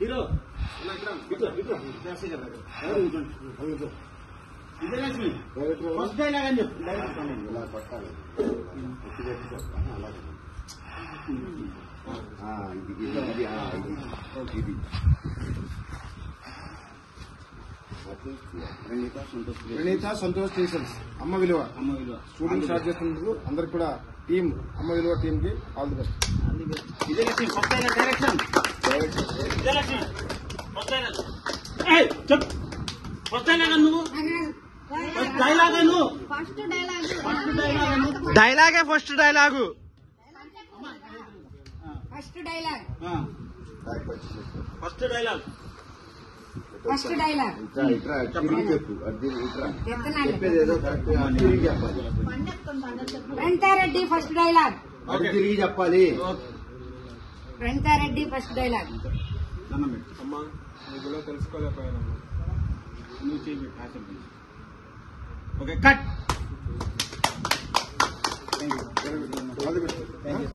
Hero Vijayalakshmi first dialogue అని చెప్పు. ఇలా కొట్టాలి ఇది ప్రణీత సంతోష్ స్టేషన్స్ అమ్మ విలువ షూటింగ్ స్టార్ట్ చేస్తున్నందుకు అందరికి కూడా టీం అమ్మ విలువ టీం కి all the best. Vijayalakshmi first dialogue direction. Vijayalakshmi first dialogue చెప్పు. ఫస్ట్ డైలాగ్ నువ్వు డైలాగ్ నువ్వు డైలాగే ఫస్ట్ డైలాగు. ఫస్ట్ డైలాగ్ చెప్పు చెప్పేది ఏదో కరెక్ట్ తిరిగి చెప్పాలి. వెంటారెడ్డి ఫస్ట్ డైలాగ్. తిరిగి చెప్పాలి. వెంటారెడ్డి ఫస్ట్ డైలాగ్. అమ్మా నువ్వు తెలుసుకోలేకపోయానమ్మా. నువ్వు చేయి. Okay cut. All the best.